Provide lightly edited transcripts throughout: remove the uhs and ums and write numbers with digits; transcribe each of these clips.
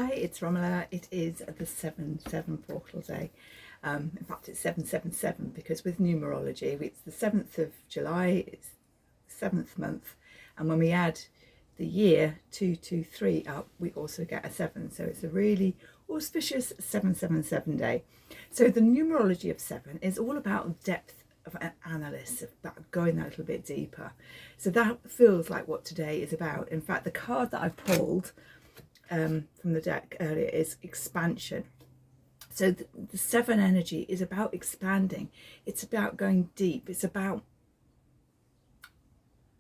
Hi, it's Romola. It is the 7/7 portal day. In fact, it's 7/7/7 because with numerology, it's the 7th of July, it's the 7th month, and when we add the year 223 up, we also get a 7. So it's a really auspicious 7/7/7 day. So the numerology of 7 is all about depth of analysis, about going a little bit deeper. So that feels like what today is about. In fact, the card that I pulled from the deck earlier is expansion. So the 7 energy is about expanding. It's about going deep. It's about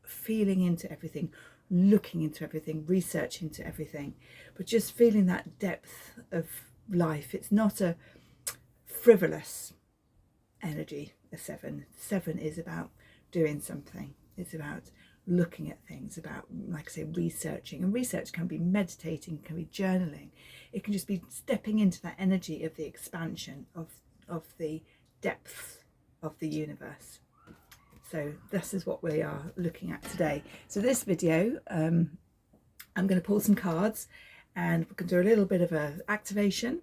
feeling into everything, looking into everything, researching into everything, but just feeling that depth of life. It's not a frivolous energy, a 7. 7 is about doing something. It's about looking at things, about, like I say, researching. And research can be meditating, can be journaling. It can just be stepping into that energy of the expansion of the depth of the universe. So this is what we are looking at today. So this video, I'm going to pull some cards and we can do a little bit of a activation.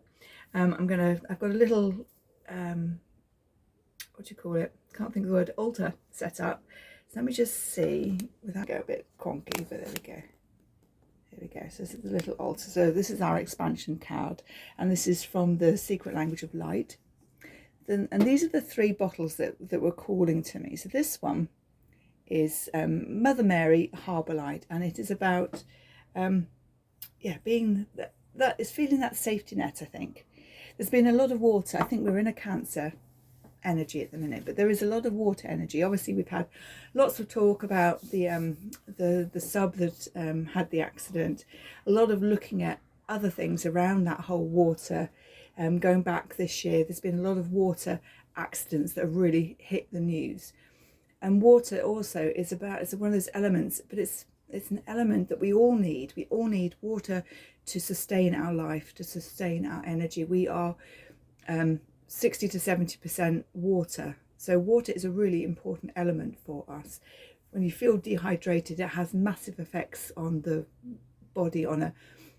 I've got a little, what do you call it? Can't think of the word, altar set up. So let me just see, without go a bit conky, but there we go. Here we go. So this is the little altar. So this is our expansion card, and this is from the Secret Language of Light. And these are the 3 bottles that were calling to me. So this one is Mother Mary Harbour Light, and it is about being that is feeling that safety net. I think there's been a lot of water. I think we're in a Cancer energy at the minute, but there is a lot of water energy. Obviously, we've had lots of talk about the sub that had the accident. A lot of looking at other things around that whole water. Going back this year, there's been a lot of water accidents that have really hit the news. And water also is one of those elements, but it's an element that we all need. We all need water to sustain our life, to sustain our energy. We are 60 to 70% water. So water is a really important element for us. When you feel dehydrated, it has massive effects on the body on a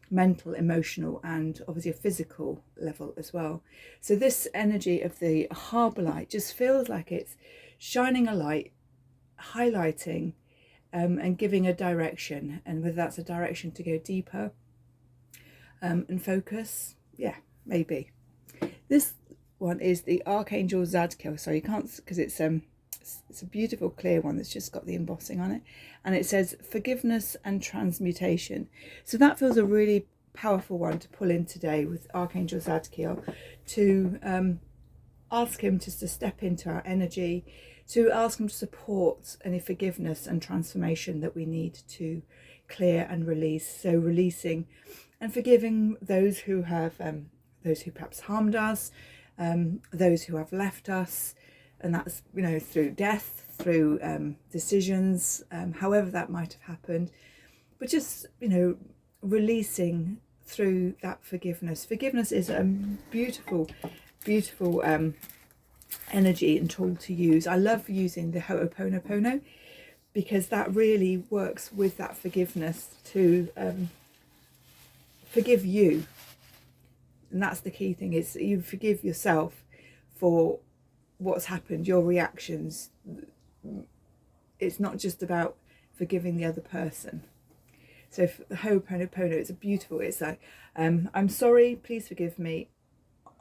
mental, emotional, and obviously a physical level as well. So this energy of the harbour light just feels like it's shining a light, highlighting and giving a direction, and whether that's a direction to go deeper and focus, yeah, maybe. This one is the Archangel Zadkiel. So you can't, because it's a beautiful clear one that's just got the embossing on it, and it says forgiveness and transmutation. So that feels a really powerful one to pull in today with Archangel Zadkiel, to ask him just to step into our energy, to ask him to support any forgiveness and transformation that we need to clear and release. So releasing and forgiving those who perhaps harmed us, those who have left us, and that's, through death, through decisions, however that might have happened, but just, releasing through that forgiveness. Forgiveness is a beautiful energy and tool to use. I love using the Ho'oponopono because that really works with that forgiveness to forgive you. And that's the key thing, is you forgive yourself for what's happened, your reactions. It's not just about forgiving the other person. So for the Ho'oponopono, it's like, I'm sorry, please forgive me,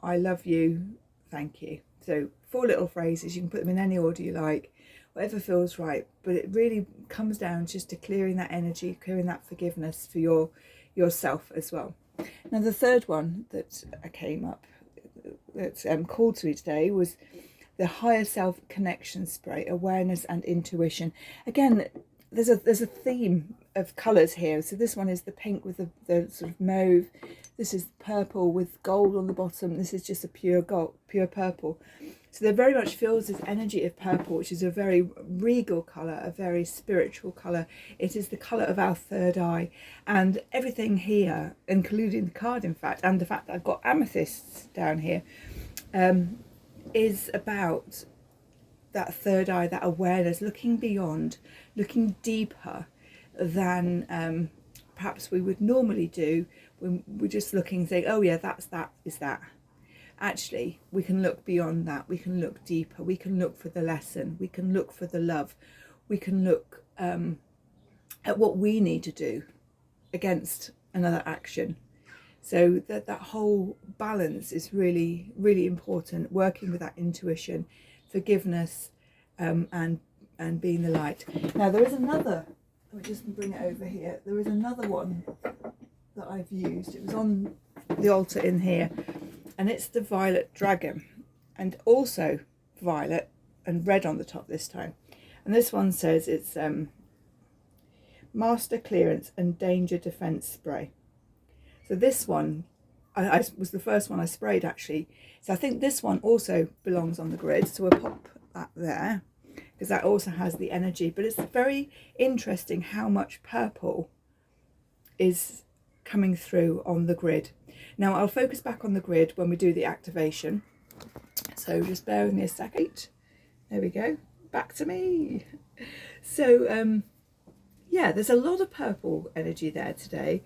I love you, thank you. So 4 little phrases, you can put them in any order you like, whatever feels right, but it really comes down just to clearing that energy, clearing that forgiveness for yourself as well. Now the third one that came up, that's called to me today, was the Higher Self Connection Spray, Awareness and Intuition. Again, there's a theme of colours here. So this one is the pink with the sort of mauve. This is purple with gold on the bottom. This is just a pure purple. So there very much feels this energy of purple, which is a very regal colour, a very spiritual colour. It is the colour of our third eye. And everything here, including the card in fact, and the fact that I've got amethysts down here, is about that third eye, that awareness, looking beyond, looking deeper than perhaps we would normally do when we're just looking, saying, oh yeah, that is that. Actually, we can look beyond that. We can look deeper. We can look for the lesson. We can look for the love. We can look at what we need to do against another action. So that whole balance is really, really important. Working with that intuition, forgiveness, and being the light. Now there is another. Let me just bring it over here. There is another one that I've used. It was on the altar in here, and it's the Violet Dragon, and also violet and red on the top this time. And this one says it's Master Clearance and Danger Defense Spray. So this one I was the first one I sprayed, actually. So I think this one also belongs on the grid. So we'll pop that there, because that also has the energy. But it's very interesting how much purple is coming through on the grid. Now I'll focus back on the grid when we do the activation. So just bear with me a second. There we go. Back to me. So yeah, there's a lot of purple energy there today.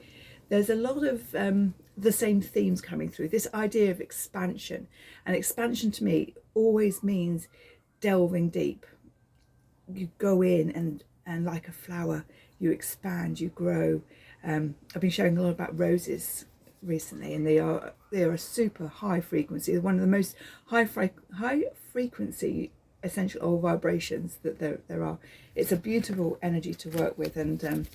There's a lot of the same themes coming through. This idea of expansion. And expansion to me always means delving deep. You go in and like a flower, you expand, you grow. I've been sharing a lot about roses recently, and they are a super high frequency. They're one of the most high frequency essential oil vibrations that there are. It's a beautiful energy to work with, and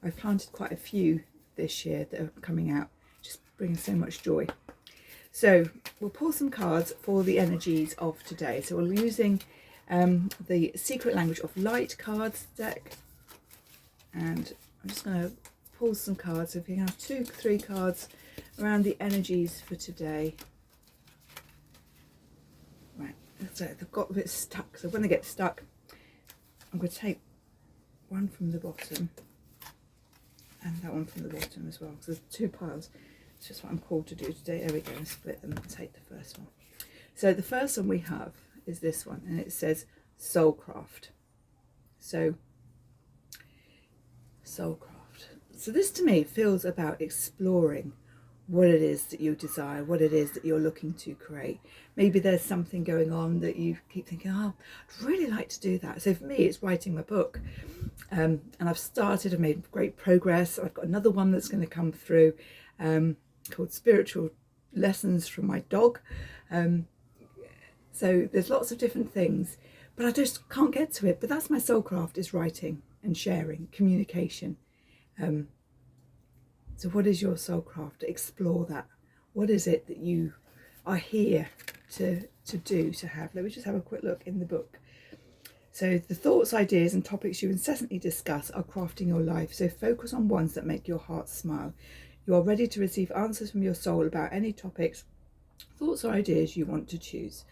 I've planted quite a few this year that are coming out, just bringing so much joy. So we'll pull some cards for the energies of today. So we're using the Secret Language of Light cards deck, and I'm just going to pull some cards. So if you can have 2-3 cards around the energies for today. Right, so they've got a bit stuck, so when they get stuck, I'm going to take one from the bottom and that one from the bottom as well, because there's 2 piles. It's just what I'm called to do today. There we go, and split them and take the first one. So the first one we have is this one, and it says Soulcraft. So Soulcraft. So this to me feels about exploring what it is that you desire, what it is that you're looking to create. Maybe there's something going on that you keep thinking, oh, I'd really like to do that. So for me, it's writing my book. And I've started, I've made great progress. I've got another one that's going to come through called Spiritual Lessons from My Dog. So there's lots of different things, but I just can't get to it. But that's my soulcraft, is writing and sharing, communication. So what is your soulcraft? Explore that. What is it that you are here to do, to have? Let me just have a quick look in the book. So the thoughts, ideas and topics you incessantly discuss are crafting your life. So focus on ones that make your heart smile. You are ready to receive answers from your soul about any topics, thoughts or ideas you want to choose,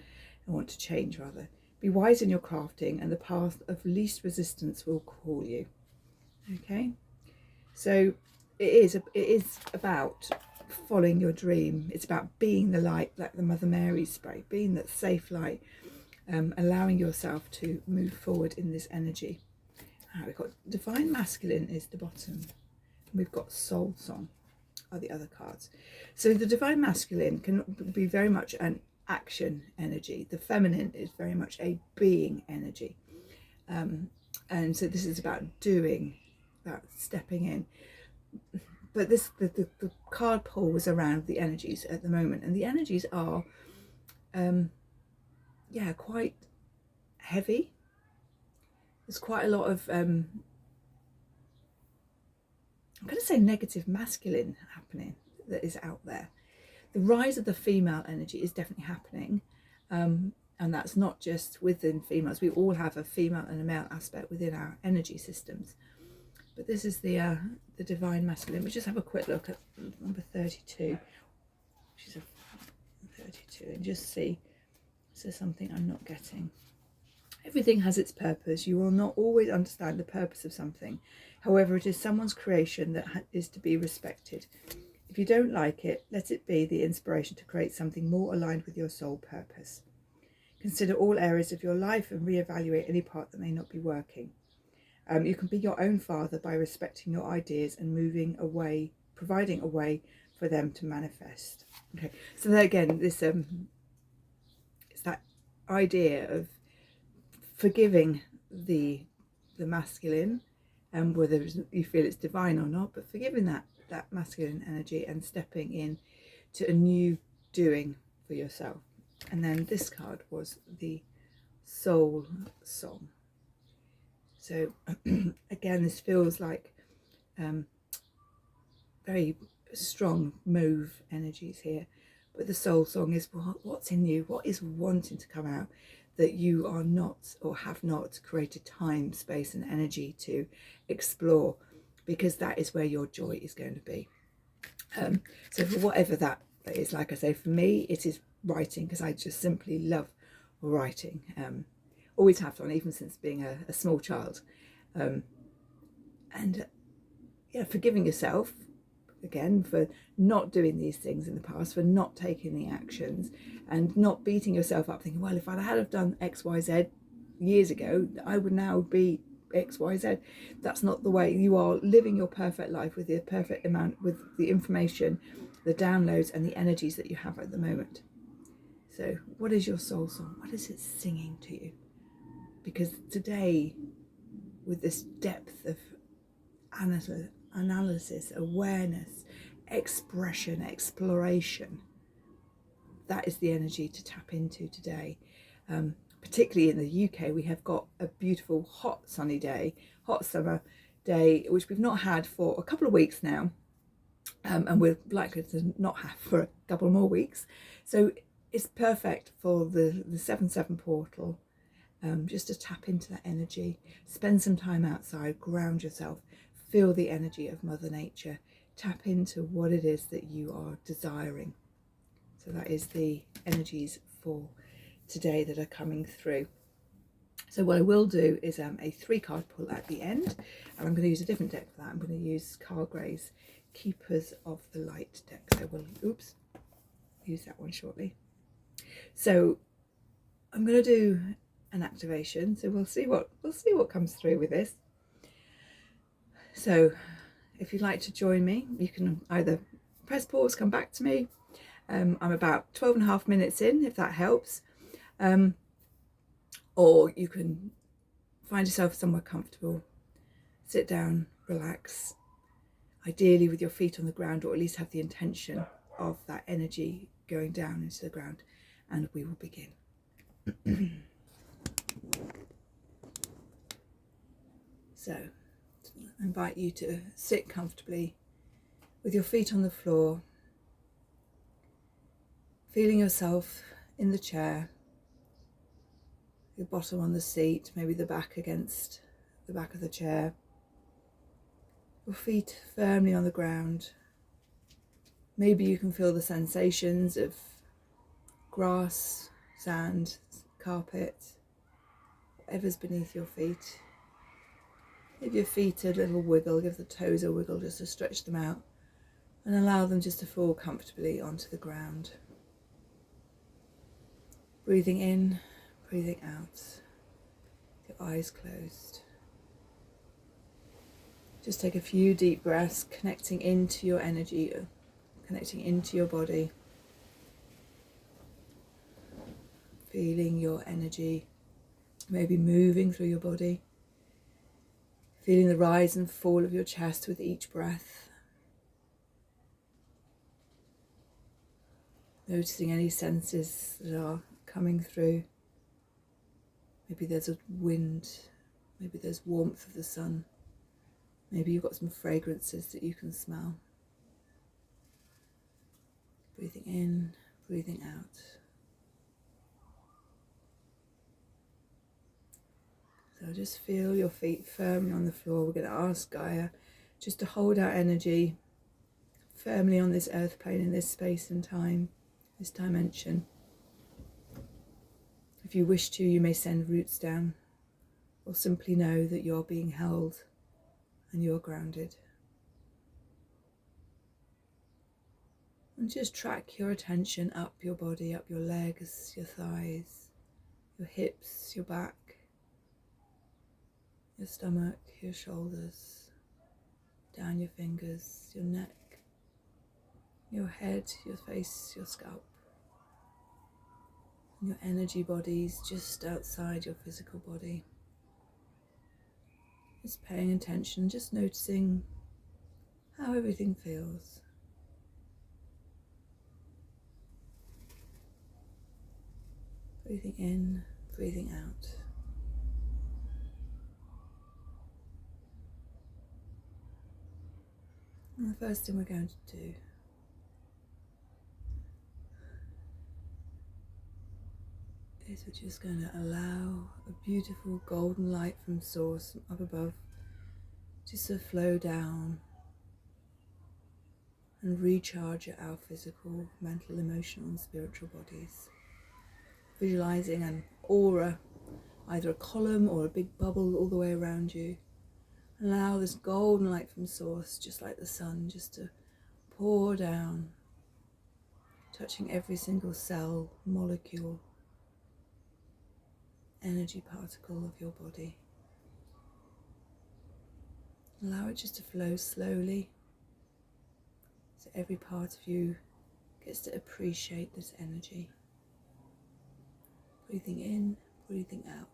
and want to change rather. Be wise in your crafting, and the path of least resistance will call you. Okay, so it is about following your dream. It's about being the light, like the Mother Mary spray, being that safe light, allowing yourself to move forward in this energy. We've got Divine Masculine is the bottom. We've got Soul Song are the other cards. So the Divine Masculine can be very much an action energy. The feminine is very much a being energy. And so this is about doing, about stepping in. But this the card pull was around the energies at the moment, and the energies are yeah, quite heavy. There's quite a lot of I'm going to say negative masculine happening that is out there. The rise of the female energy is definitely happening, and that's not just within females. We all have a female and a male aspect within our energy systems. But this is the Divine Masculine. We just have a quick look at number 32, which is a 32, and just see if there's something I'm not getting. Everything has its purpose. You will not always understand the purpose of something. However, it is someone's creation that is to be respected. If you don't like it, let it be the inspiration to create something more aligned with your soul purpose. Consider all areas of your life and reevaluate any part that may not be working. You can be your own father by respecting your ideas and moving away, providing a way for them to manifest. Okay, so there again, this it's that idea of forgiving the masculine, and whether you feel it's divine or not, but forgiving that masculine energy and stepping in to a new doing for yourself. And then this card was the Soul Song. So again, this feels like very strong move energies here, but the Soul Song is what's in you, what is wanting to come out, that you are not or have not created time, space and energy to explore, because that is where your joy is going to be. So for whatever that is, like I say, for me it is writing, because I just simply love writing. Always have done, even since being a small child. And yeah, forgiving yourself again for not doing these things in the past, for not taking the actions, and not beating yourself up thinking, well, if I had have done XYZ years ago, I would now be XYZ. That's not the way. You are living your perfect life with the perfect amount, with the information, the downloads and the energies that you have at the moment. So what is your soul song? What is it singing to you? Because today, with this depth of analysis, awareness, expression, exploration, that is the energy to tap into today. Particularly in the UK, we have got a beautiful hot sunny day, hot summer day, which we've not had for a couple of weeks now, and we're likely to not have for a couple more weeks. So it's perfect for the 7/7 portal, just to tap into that energy, spend some time outside, ground yourself, feel the energy of Mother Nature, tap into what it is that you are desiring. So that is the energies for today that are coming through. So what I will do is a 3-card pull at the end, and I'm going to use a different deck for that. I'm going to use Carl Gray's Keepers of the Light deck. So we'll use that one shortly. So I'm going to do an activation, so we'll see what comes through with this. So if you'd like to join me, you can either press pause, come back to me. I'm about 12.5 minutes in, if that helps, or you can find yourself somewhere comfortable, sit down, relax, ideally with your feet on the ground, or at least have the intention of that energy going down into the ground, and we will begin. So I invite you to sit comfortably with your feet on the floor, feeling yourself in the chair, your bottom on the seat, maybe the back against the back of the chair, your feet firmly on the ground. Maybe you can feel the sensations of grass, sand, carpet, whatever's beneath your feet. Give your feet a little wiggle, give the toes a wiggle just to stretch them out, and allow them just to fall comfortably onto the ground. Breathing in, breathing out, your eyes closed. Just take a few deep breaths, connecting into your energy, connecting into your body, feeling your energy maybe moving through your body, feeling the rise and fall of your chest with each breath. Noticing any senses that are coming through. Maybe there's a wind, maybe there's warmth of the sun, maybe you've got some fragrances that you can smell. Breathing in, breathing out. So just feel your feet firmly on the floor. We're going to ask Gaia just to hold our energy firmly on this earth plane, in this space and time, this dimension. If you wish to, you may send roots down, or simply know that you're being held and you're grounded. And just track your attention up your body, up your legs, your thighs, your hips, your back, your stomach, your shoulders, down your fingers, your neck, your head, your face, your scalp, and your energy bodies just outside your physical body. Just paying attention, just noticing how everything feels. Breathing in, breathing out. And the first thing we're going to do is we're just going to allow a beautiful golden light from source up above just to flow down and recharge our physical, mental, emotional and spiritual bodies. Visualizing an aura, either a column or a big bubble all the way around you. Allow this golden light from source, just like the sun, just to pour down, touching every single cell, molecule, energy particle of your body. Allow it just to flow slowly, so every part of you gets to appreciate this energy. Breathing in, breathing out.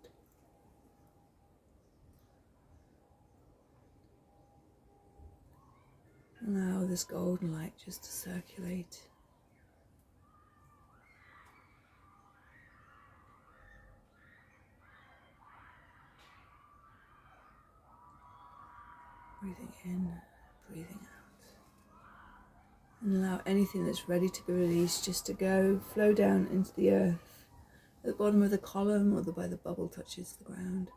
Allow this golden light just to circulate. Breathing in, breathing out. And allow anything that's ready to be released just to go, flow down into the earth, at the bottom of the column or where the bubble touches the ground.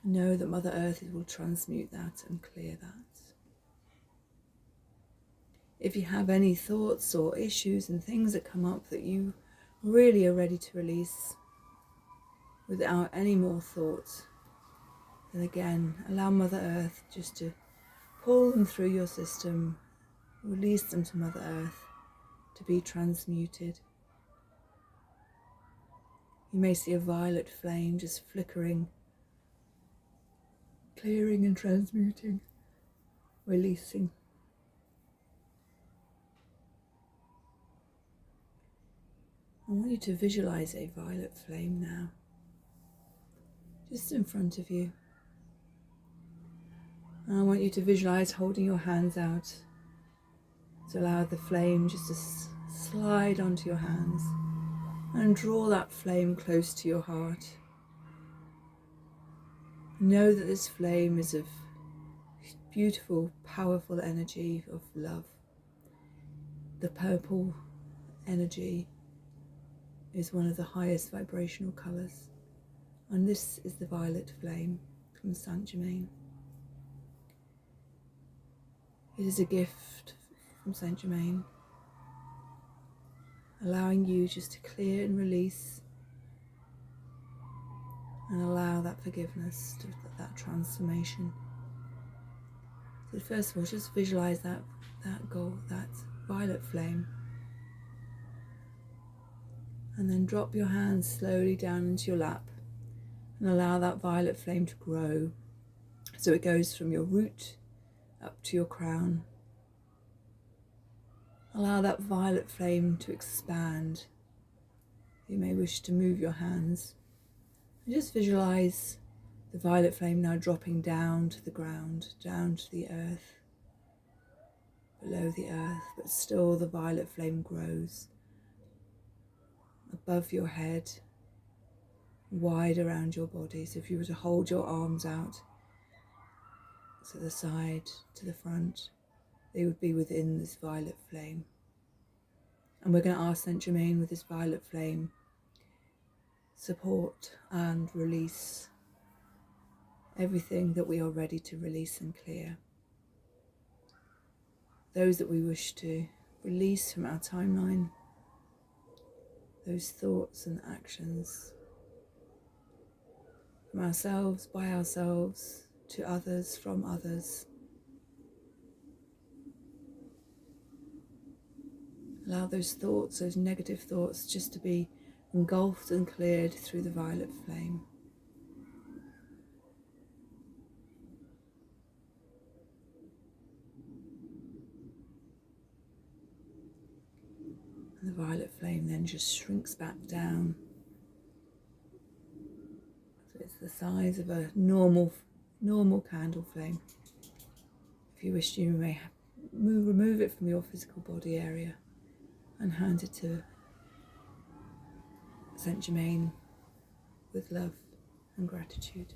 Know that Mother Earth will transmute that and clear that. If you have any thoughts or issues and things that come up that you really are ready to release without any more thoughts, then again, allow Mother Earth just to pull them through your system, release them to Mother Earth to be transmuted. You may see a violet flame just flickering, clearing and transmuting, releasing. I want you to visualize a violet flame now, just in front of you. And I want you to visualize holding your hands out to allow the flame just to slide onto your hands and draw that flame close to your heart. Know that this flame is of beautiful, powerful energy of love. The purple energy is one of the highest vibrational colours, and this is the violet flame from Saint Germain. It is a gift from Saint Germain, allowing you just to clear and release and allow that forgiveness, that transformation. So first of all, just visualize that gold, that violet flame, and then drop your hands slowly down into your lap and allow that violet flame to grow, so it goes from your root up to your crown. Allow that violet flame to expand. You may wish to move your hands and just visualize the violet flame now dropping down to the ground, down to the earth, below the earth, but still the violet flame grows above your head, wide around your body. So if you were to hold your arms out to the side, to the front, they would be within this violet flame. And we're going to ask Saint Germain, with this violet flame, support and release everything that we are ready to release and clear. Those that we wish to release from our timeline, those thoughts and actions, from ourselves, by ourselves, to others, from others. Allow those thoughts, those negative thoughts, just to be engulfed and cleared through the violet flame. violet flame then just shrinks back down. So it's the size of a normal candle flame. If you wish, you may remove it from your physical body area and hand it to Saint Germain with love and gratitude.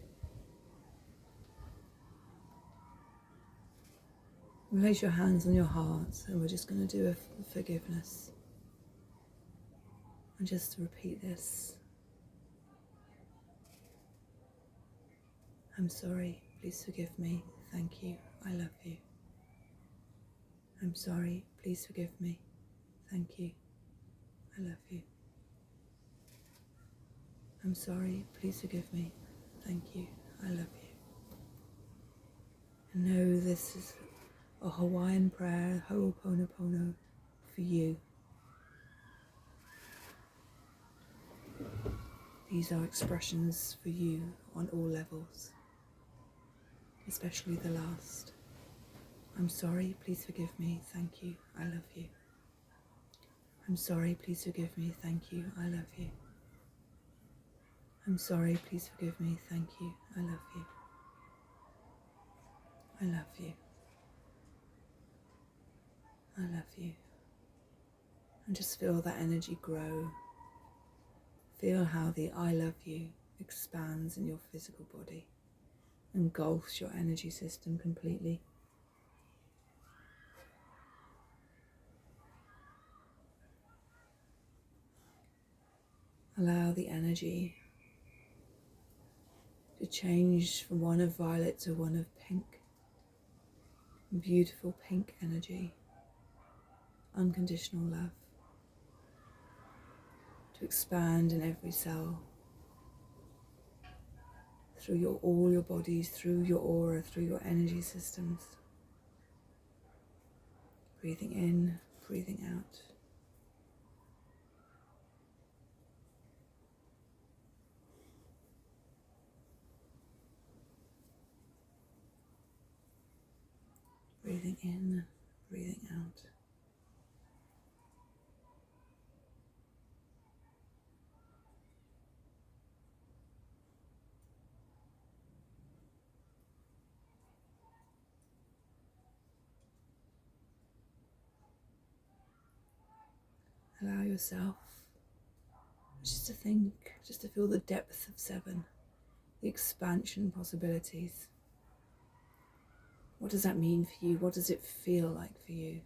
Place your hands on your heart, and we're just going to do a forgiveness. And just to repeat this. I'm sorry, please forgive me, thank you, I love you. I'm sorry, please forgive me, thank you, I love you. I'm sorry, please forgive me, thank you, I love you. And know this is a Hawaiian prayer, Ho'oponopono, for you. These are expressions for you on all levels, especially the last. I'm sorry, please forgive me, thank you, I love you. I'm sorry, please forgive me, thank you, I love you. I'm sorry, please forgive me, thank you, I love you. I love you. I love you. And just feel that energy grow. Feel how the I love you expands in your physical body, engulfs your energy system completely. Allow the energy to change from one of violet to one of pink. Beautiful pink energy, unconditional love, to expand in every cell, through all your bodies, through your aura, through your energy systems. Breathing in, breathing out. Breathing in, breathing out. Allow yourself just to think, just to feel the depth of 7, the expansion possibilities. What does that mean for you? What does it feel like for you?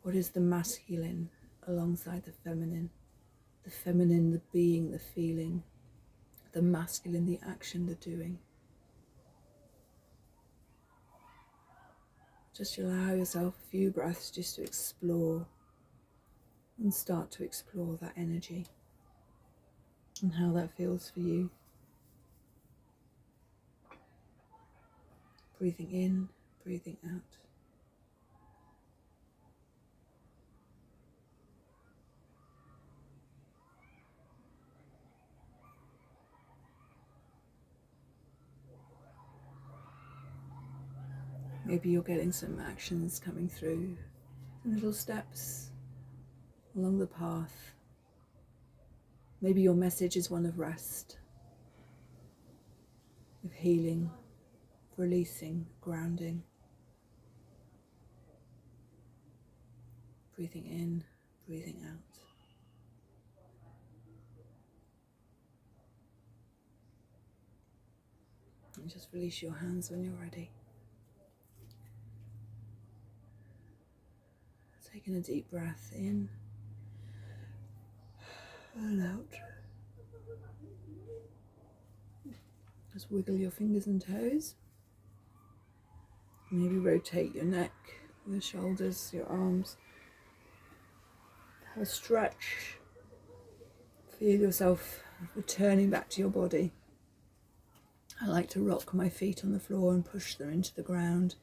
What is the masculine alongside the feminine? The feminine, the being, the feeling. The masculine, the action, the doing. Just allow yourself a few breaths just to explore and start to explore that energy and how that feels for you. Breathing in, breathing out. Maybe you're getting some actions coming through, some little steps along the path. Maybe your message is one of rest, of healing, releasing, grounding. Breathing in, breathing out. And just release your hands when you're ready. Taking a deep breath in and out. Just wiggle your fingers and toes. Maybe rotate your neck, your shoulders, your arms. Have a stretch. Feel yourself returning back to your body. I like to rock my feet on the floor and push them into the ground.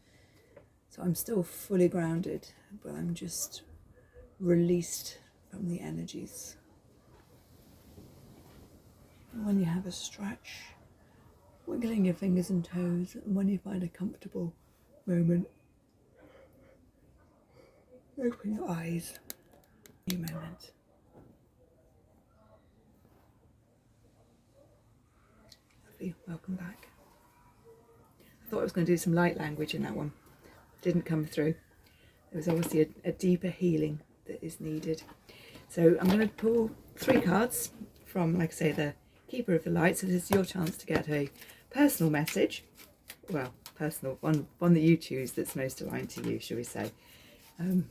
So I'm still fully grounded, but I'm just released from the energies. And when you have a stretch, wiggling your fingers and toes, and when you find a comfortable moment, Open your eyes. New moment. Lovely. Welcome back. I thought I was going to do some light language in that one. Didn't come through. There was obviously a deeper healing that is needed. So I'm going to pull 3 cards from, like I say, the Keeper of the Light. So this is your chance to get a personal message. Well, personal, one that you choose that's most aligned to you, shall we say. Let's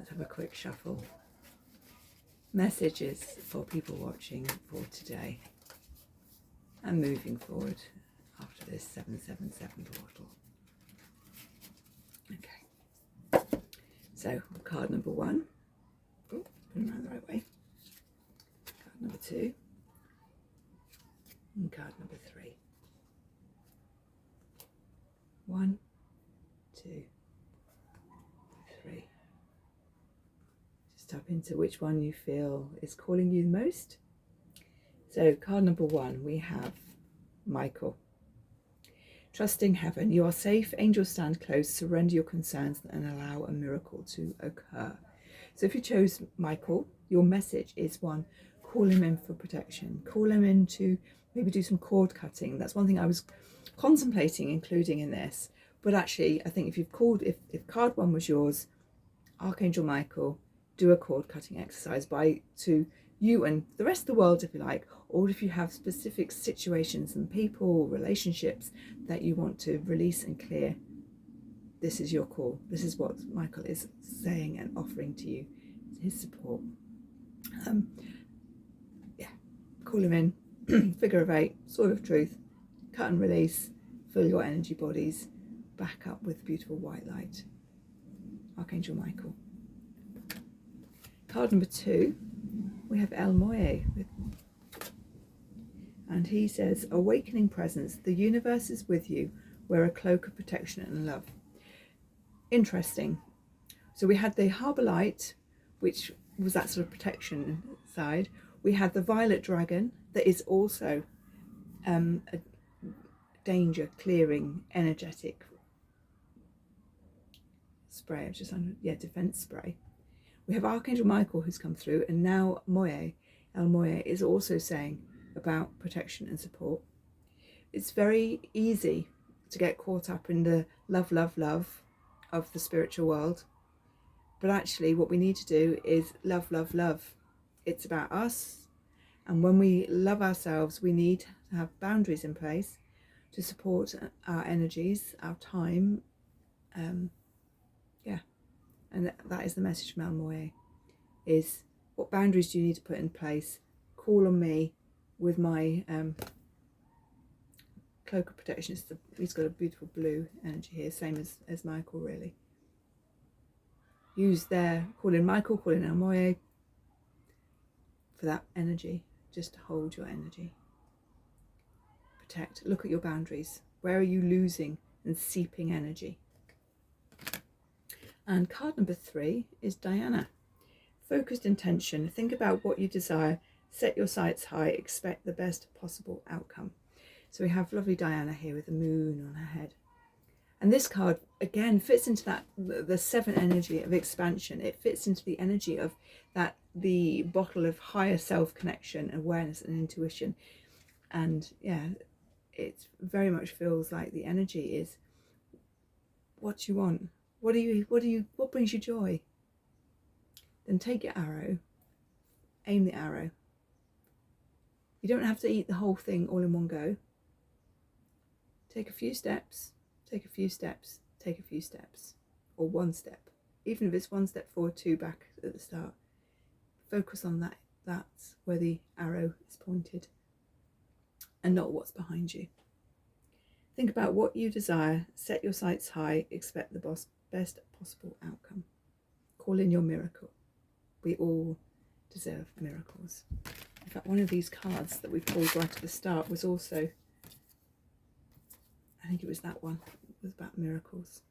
have a quick shuffle. Messages for people watching for today and moving forward after this 777 portal. Okay, so card number 1. Oh, put them around the right way. Card number 2 and card number 3. 1, 2, 3. Just tap into which one you feel is calling you the most. So card number 1, we have Michael. Trusting heaven, you are safe, angels stand close, surrender your concerns and allow a miracle to occur. So if you chose Michael, your message is 1, call him in for protection. Call him in to maybe do some cord cutting. That's one thing I was contemplating including in this. But actually, I think if you've called, if card 1 was yours, Archangel Michael, do a cord cutting exercise to you and the rest of the world, if you like, or if you have specific situations and people, relationships that you want to release and clear, this is your call. This is what Michael is saying and offering to you, his support. Call him in, figure of 8, sword of truth, cut and release, fill your energy bodies back up with beautiful white light. Archangel Michael. Card number 2, we have El Moye, and he says, awakening presence, the universe is with you, wear a cloak of protection and love. Interesting. So we had the Harbour Light, which was that sort of protection side. We had the Violet Dragon, that is also a danger clearing energetic spray. I've just defense spray. We have Archangel Michael who's come through, and now Moye, El Moye, is also saying about protection and support. It's very easy to get caught up in the love, love, love of the spiritual world. But actually what we need to do is love, love, love. It's about us. And when we love ourselves, we need to have boundaries in place to support our energies, our time. And that is the message from El Moye, is what boundaries do you need to put in place? Call on me with my cloak of protection. He's got a beautiful blue energy here, same as Michael, really. Use call in Michael, call in El Moye for that energy, just to hold your energy. Protect, look at your boundaries. Where are you losing and seeping energy? And card number 3 is Diana. Focused intention. Think about what you desire. Set your sights high. Expect the best possible outcome. So we have lovely Diana here with the moon on her head. And this card, again, fits into that, the 7 energy of expansion. It fits into the energy of that, the bottle of higher self-connection, awareness and intuition. And yeah, it very much feels like the energy is what you want. What brings you joy? Then take your arrow, aim the arrow. You don't have to eat the whole thing all in one go. Take a few steps, take a few steps, take a few steps, or 1 step. Even if it's 1 step forward, 2 back at the start. Focus on that. That's where the arrow is pointed and not what's behind you. Think about what you desire, set your sights high, expect the best possible outcome. Call in your miracle. We all deserve miracles. In fact, one of these cards that we pulled right at the start was also, I think it was that one, it was about miracles,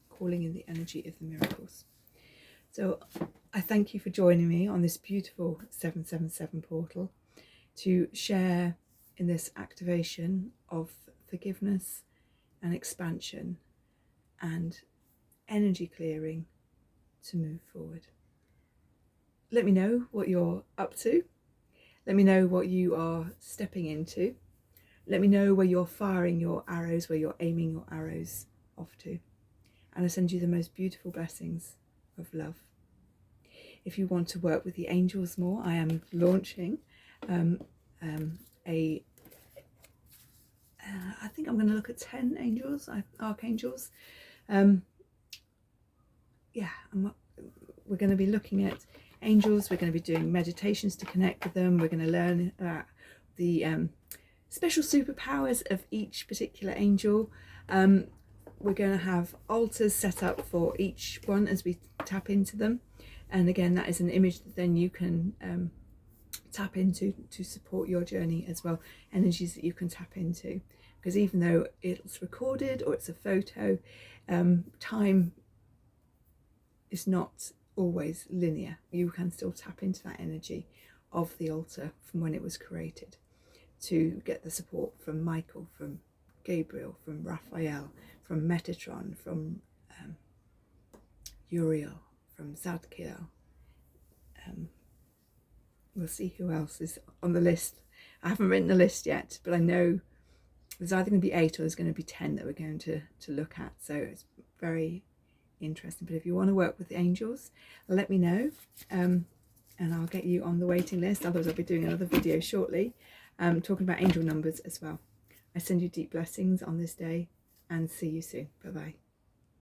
calling in the energy of the miracles. So I thank you for joining me on this beautiful 777 portal to share in this activation of forgiveness and expansion and energy clearing to move forward. Let me know what you're up to. Let me know what you are stepping into. Let me know where you're firing your arrows, where you're aiming your arrows off to. And I send you the most beautiful blessings of love. If you want to work with the angels more, I am launching I think I'm going to look at 10 angels, archangels. We're going to be looking at angels. We're going to be doing meditations to connect with them. We're going to learn about the special superpowers of each particular angel. We're going to have altars set up for each one as we tap into them. And again, that is an image that then you can tap into to support your journey as well. Energies that you can tap into. Because even though it's recorded or it's a photo, time is not always linear. You can still tap into that energy of the altar from when it was created to get the support from Michael, from Gabriel, from Raphael, from Metatron, from Uriel, from Zadkiel. We'll see who else is on the list. I haven't written the list yet, but I know there's either going to be 8 or there's going to be 10 that we're going to look at. So it's very interesting. But if you want to work with the angels, let me know, and I'll get you on the waiting list. Otherwise, I'll be doing another video shortly talking about angel numbers as well. I send you deep blessings on this day and see you soon. Bye bye.